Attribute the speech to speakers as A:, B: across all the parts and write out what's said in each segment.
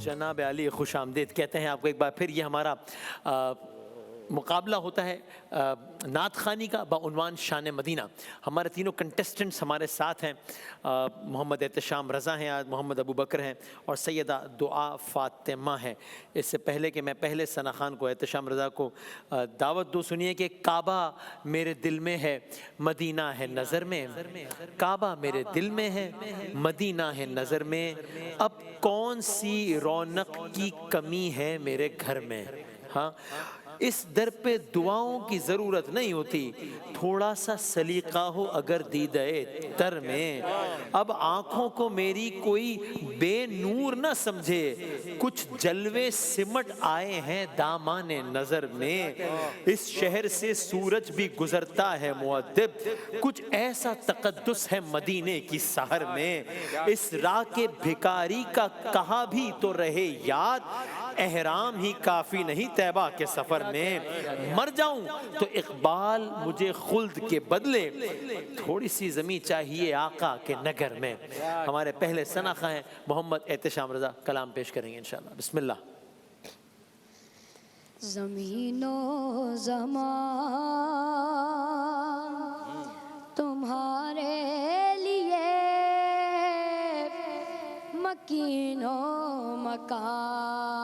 A: जनाब अली खुश आमदीद कहते हैं आपको। एक बार फिर ये हमारा मुकाबला होता है नात खानी का बउनवान शान मदीना। हमारे तीनों कंटेस्टेंट्स हमारे साथ हैं। मोहम्मद एहतशाम रज़ा हैं, आज मोहम्मद अबू बकर हैं और सैयदा दुआ फ़ातिमा है। इससे पहले कि मैं पहले सना खान को, एहतशाम रज़ा को दावत दूँ, सुनिए कि काबा मेरे दिल में है, मदीना है नज़र में। काबा मेरे दिल में है, मदीना है नज़र में। अब कौन सी रौनक की कमी है मेरे घर में। हाँ, इस दर पे दुआओं की ज़रूरत नहीं होती, थोड़ा सा सलीका हो अगर दीदाए तर में। अब आँखों को मेरी कोई बेनूर न समझे, कुछ जलवे सिमट आए हैं दामाने नज़र में। इस शहर से सूरज भी गुजरता है मुअद्दिब, कुछ ऐसा तकद्दुस है मदीने की सहर में। इस राह के भिखारी का कहा भी तो रहे याद, एहराम ही काफ़ी नहीं तैबा के सफ़र में। मर जाऊं तो इकबाल मुझे खुल्द के बदले, थोड़ी सी ज़मीं चाहिए आका के नगर में। हमारे पहले सनाखा हैं मोहम्मद एहतशाम रज़ा, कलाम पेश करेंगे इंशाअल्लाह। बिस्मिल्लाह।
B: ज़मीनो ज़मान तुम्हारे लिए, मकीनो मकान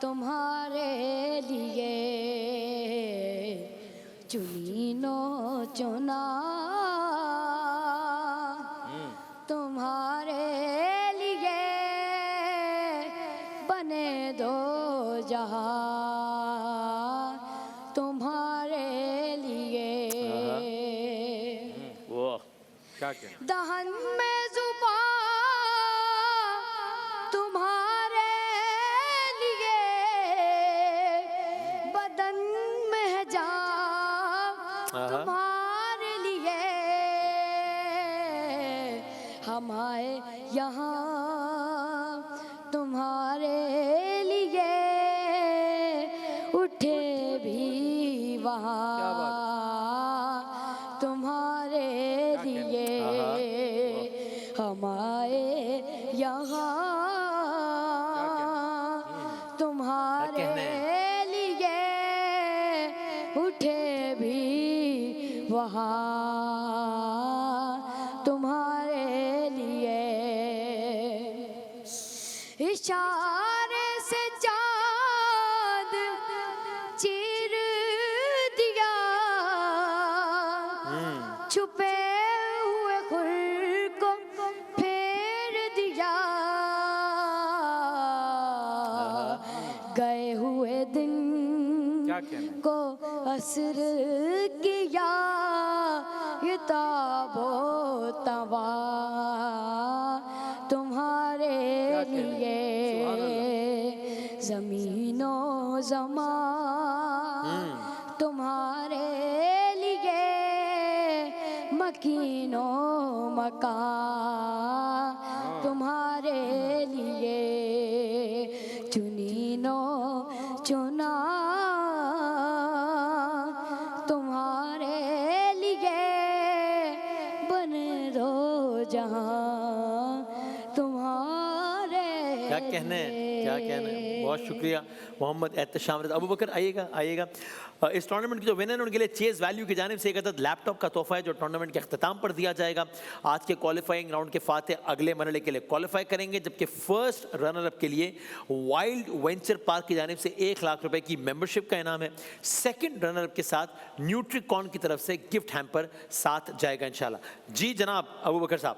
B: तुम्हारे लिए, चुनीनो चुना तुम्हारे लिए, बने दो जहां तुम्हारे लिए।
A: वो क्या क्या
B: दहन में जुबान तुम्हारे लिए, बदन में जान तुम्हारे लिए। हम आए यहाँ तुम्हारे लिए, उठे भी वहाँ तुम्हारे लिए। हम आए यहाँ तुम्हारे लिए, उठे भी वहाँ तुम्हारे लिए। इशारे से चाँद चीर दिया, छुपे हुए खुर को फेर दिया। गए हुए दिन को असर किया, ये ताबो तवा तुम्हारे लिए। ज़मीनो ज़मान तुम्हारे लिए, मकीनो मकान तुम्हारे लिए, चुनीनो चुना तुम्हारे लिए, बन दो जहां तुम्हारे।
A: क्या कहना है, क्या कहना है। बहुत शुक्रिया मोहम्मद एहतशाम रज़ा। अबू बकर आइएगा, आइएगा। इस टूर्नामेंट के जो विनर उनके लिए चेज़ वैल्यू की जानिब से एक अदद लैपटॉप का तोहफा है, जो टूर्नामेंट के अख्ताम पर दिया जाएगा। आज के क्वालिफाइंग राउंड के फातेह अगले मरहले के लिए क्वालिफाई करेंगे, जबकि फर्स्ट रनर अप के लिए वाइल्ड वेंचर पार्क की जानिब से 1 लाख रुपए की मेंबरशिप का इनाम है। सेकंड रनर अप के साथ न्यूट्रिकॉन की तरफ से गिफ्ट हैम्पर साथ जाएगा इंशाल्लाह। जी जनाब अबू बकर साहब।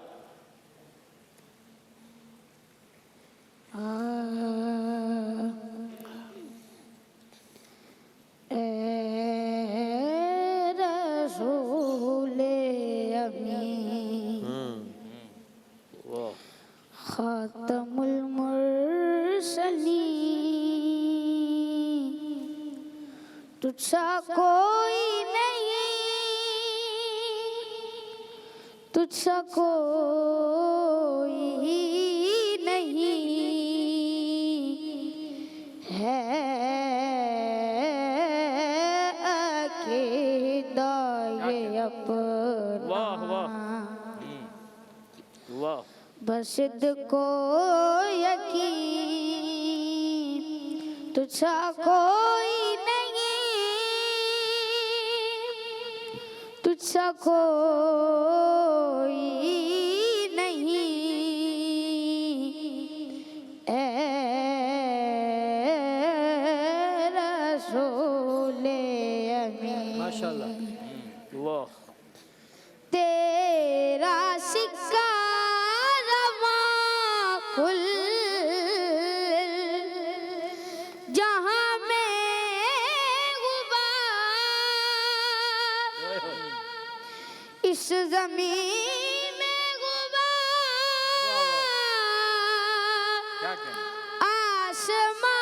B: खातमुल मुरसलीन, तुझसा कोई नहीं, तुझसा कोई नहीं है। अकीदा ये अपना,
A: वाह वाह वाह।
B: बसिद को तुझसा कोई नहीं, तुझसा कोई नहीं, ए रसूले अमीन।
A: माशाल्लाह, वाह।
B: तेरा सिक्का रवा कुल जहां में गुबार, इस जमीन में गुबार, आसमान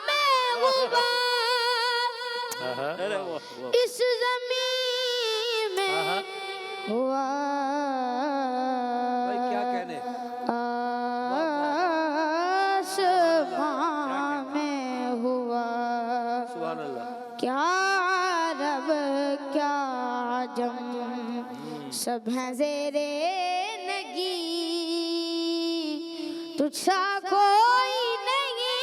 B: में गुबार, इस जमीन में हुआ।
C: भाई क्या कहने,
B: आसमान में हुआ।
C: सुभान अल्लाह।
B: क्या रब क्या जम सब हैं ज़ेरे नगी, तुझसा कोई नहीं,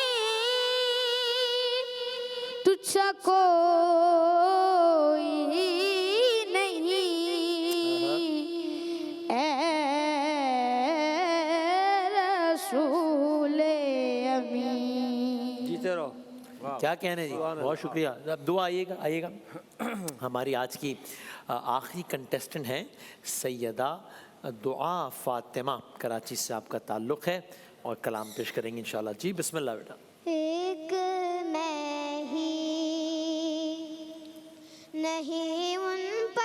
B: तुझसा कोई नहीं, ए रसूले अमीन।
C: जीते रहो। वाह।
A: क्या कहने जी, बहुत शुक्रिया। अब दुआ आइएगा, आइएगा। हमारी आज की आखिरी कंटेस्टेंट हैं सैयदा दुआ फातिमा, कराची से आपका ताल्लुक़ है और कलाम पेश करेंगे इंशाल्लाह। जी बिस्मिल्लाह बेटा।
B: एक मैं ही नहीं उन पर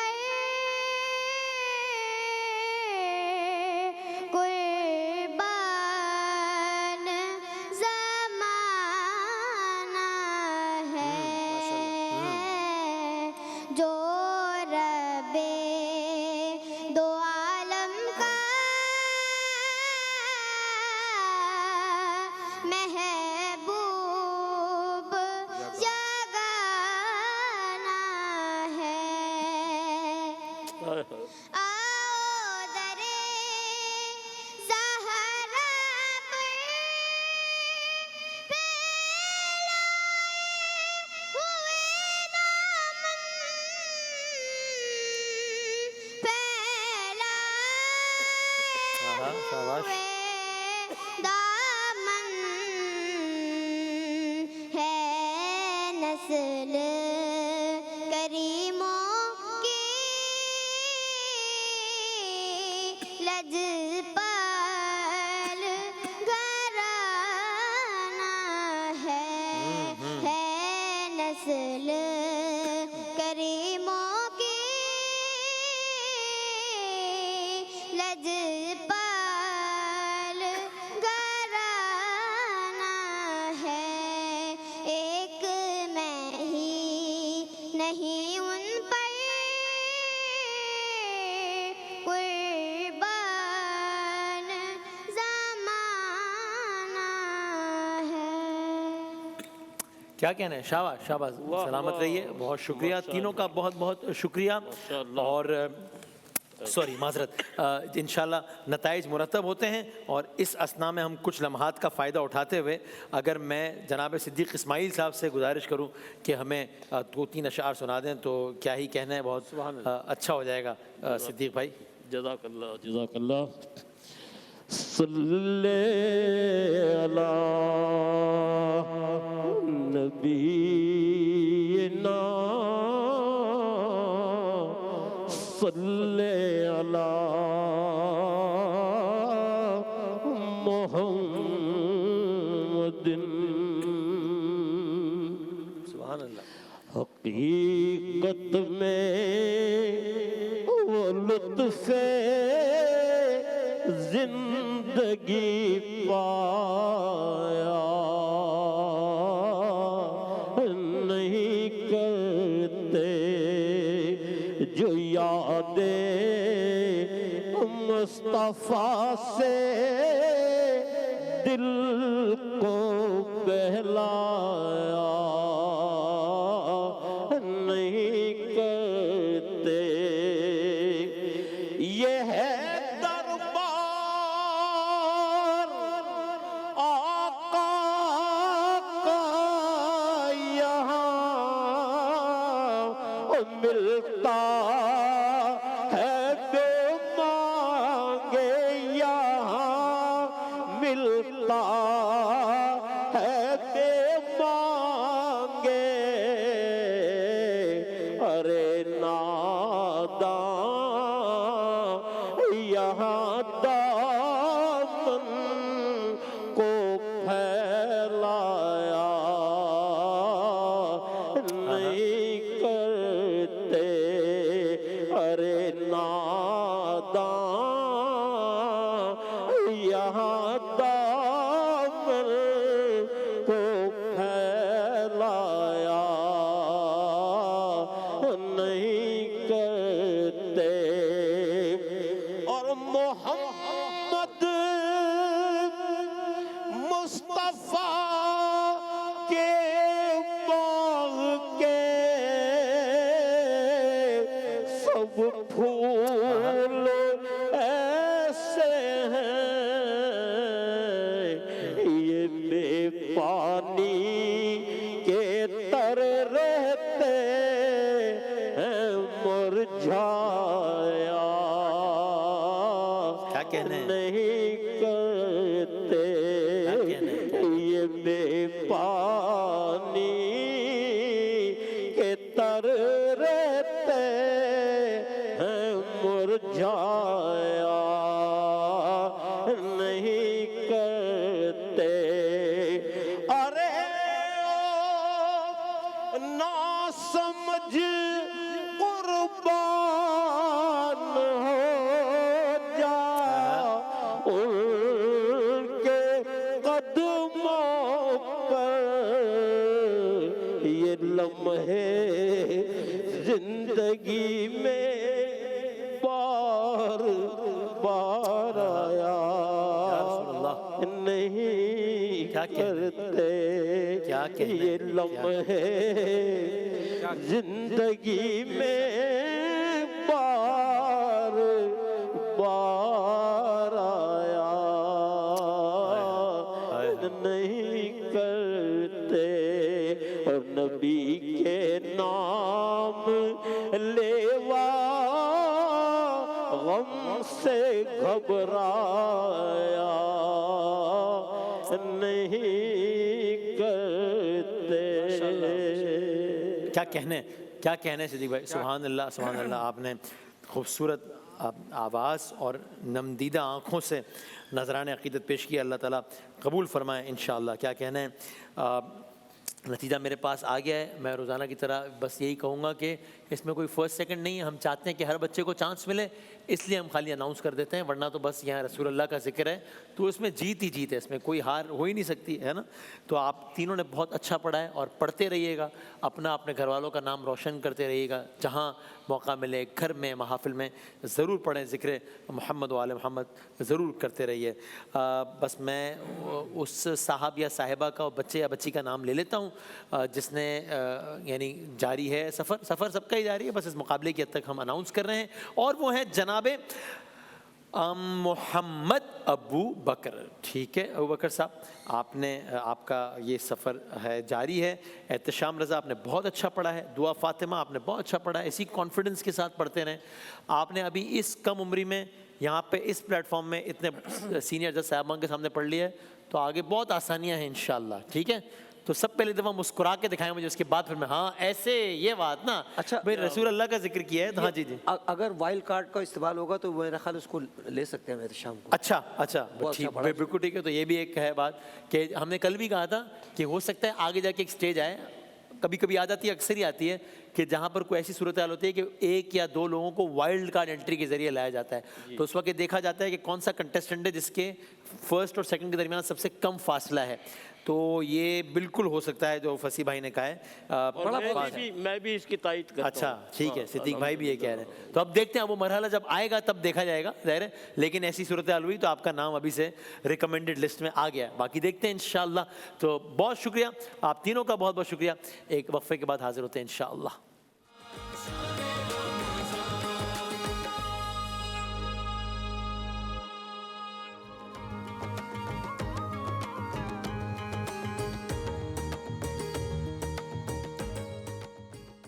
B: कुर्बान ज़माना है, जो रबे दो आलम का महबूब जगाना है। आओ दरे ज़हरा पर
A: शाबाश।
B: दामन है नस्ल करीमों की, लजपाल घराना है नस्ल करीमों की, लजपाल घराना है। एक मैं ही नहीं उन पर कुर्बान ज़माना है।
A: क्या कहना है, शाबाश शाबाश, सलामत रहिए। बहुत शुक्रिया तीनों का, बहुत बहुत शुक्रिया। और सॉरी माजरत, इंशाल्लाह नताइज मुरतब होते हैं। और इस असना में हम कुछ लम्हात का फ़ायदा उठाते हुए, अगर मैं जनाब सिद्दीक़ इस्माइल साहब से गुजारिश करूं कि हमें 2-3 अशार सुना दें तो क्या ही कहना है, बहुत अच्छा हो जाएगा। सिद्दीक़ भाई।
D: जज़ाकल्लाह जज़ाकल्लाह। सल्ले अला नबीना, सल्ले अला मुहम्मदिन।
A: सुभान अल्लाह।
D: हकीकत में वो लुत्फ़े जिंदगी पाया नहीं करते, जो यादें मुस्तफ़ा से दिल को बहलाया नहीं करते। ये है दरबार आका मिलता है जो मांगे यहाँ मिलता है बे मांगे। अरे नादान यहाँ दामन को फैलाया नहीं करते। अरे नादान यहाँ दामन को फैलाया नहीं करते। और मोहम्मद मुस्तफा के बाग के सब फूल ऐसे हैं ये बेपानी के तर रहते हैं मुरझाया
A: क्या कहने हैं?
D: नहीं करते। ये बेपानी के तर रहते हैं मुरझाया नहीं करते। अरे ओ ना समझ कुर्बान हो जा उनके कदमों पर। ये लम्हे जिंदगी में बार बार आया नहीं
A: क्या कहने?
D: करते।
A: क्या कहने?
D: ये लम्हे जिंदगी में बार बार आया नहीं करते। और नबी के नाम लेवा गम से घबराया नहीं करते।
A: क्या कहने सिद्दीक भाई, सुभान अल्लाह सुभान अल्लाह। आपने खूबसूरत आवाज़ और नमदीदा आँखों से नजरान अक़ीदत पेश किया। अल्लाह ताला कबूल फरमाए इंशाअल्लाह। क्या कहना है, नतीजा मेरे पास आ गया है। मैं रोज़ाना की तरह बस यही कहूँगा कि इसमें कोई फर्स्ट सेकंड नहीं है। हम चाहते हैं कि हर बच्चे को चांस मिले, इसलिए हम खाली अनाउंस कर देते हैं, वरना तो बस यहाँ रसूल अल्लाह का जिक्र है तो इसमें जीत ही जीत है, इसमें कोई हार हो ही नहीं सकती है ना। तो आप तीनों ने बहुत अच्छा पढ़ा है और पढ़ते रहिएगा, अपना अपने घर वालों का नाम रोशन करते रहिएगा। जहाँ मौका मिले घर में महफिल में ज़रूर पढ़ें, ज़िक्र मोहम्मद वाले मोहम्मद ज़रूर करते रहिए। बस मैं उस साहब या साहिबा का, बच्चे या बच्ची का नाम ले लेता हूँ जिसने यानी जारी है सफ़र सबका ही जारी है, बस इस मुकाबले की हद तक हम अनाउंस कर रहे हैं। और वो है जनाबे मोहम्मद अबू बकर। ठीक है अबू बकर साहब, आपने आपका ये सफ़र है जारी है। एहतशाम रज़ा आपने बहुत अच्छा पढ़ा है, दुआ फ़ातिमा आपने बहुत अच्छा पढ़ा है, इसी कॉन्फिडेंस के साथ पढ़ते रहें। आपने अभी इस कम उम्री में यहाँ पे इस प्लेटफॉर्म में इतने सीनियर जज साहबान के सामने पढ़ लिया है, तो आगे बहुत आसानियाँ हैं इंशाअल्लाह। ठीक है, तो सब पहले दफ़ा मुस्कुरा के दिखाएं मुझे, उसके बाद फिर मैं हाँ ऐसे ये बात ना।
C: अच्छा,
A: भाई रसूल अल्लाह का जिक्र किया है तो हाँ जी जी।
C: अगर वाइल्ड कार्ड का इस्तेमाल होगा तो मेरा ख्याल उसको ले सकते हैं शाम को।
A: अच्छा
C: बहुत
A: ठीक,
C: अच्छा पढ़ा।
A: बिल्कुल ठीक है। तो ये भी एक है बात कि हमने कल भी कहा था कि हो सकता है आगे जाके एक स्टेज आए, कभी कभी आ जाती है, अक्सर ही आती है, कि जहाँ पर कोई ऐसी सूरत हाल होती है कि एक या दो लोगों को वाइल्ड कार्ड एंट्री के जरिए लाया जाता है। तो उस वक्त देखा जाता है कि कौन सा कंटेस्टेंट है जिसके फर्स्ट और सेकंड के दरमियान सबसे कम फासला है। तो ये बिल्कुल हो सकता है जो फसी भाई ने कहा है।
D: मैं भी इसकी तायद करता हूं।
A: अच्छा ठीक है, सिद्दीक भाई भी ये कह रहे हैं। तो अब देखते हैं, वो मरहला जब आएगा तब देखा जाएगा, ज़ाहिर है। लेकिन ऐसी सूरत हाल हुई तो आपका नाम अभी से रिकमेंडेड लिस्ट में आ गया है। बाकी देखते हैं इंशाअल्लाह। तो बहुत शुक्रिया आप तीनों का, बहुत बहुत शुक्रिया। एक वक्फे के बाद हाजिर होते हैं इंशाअल्लाह।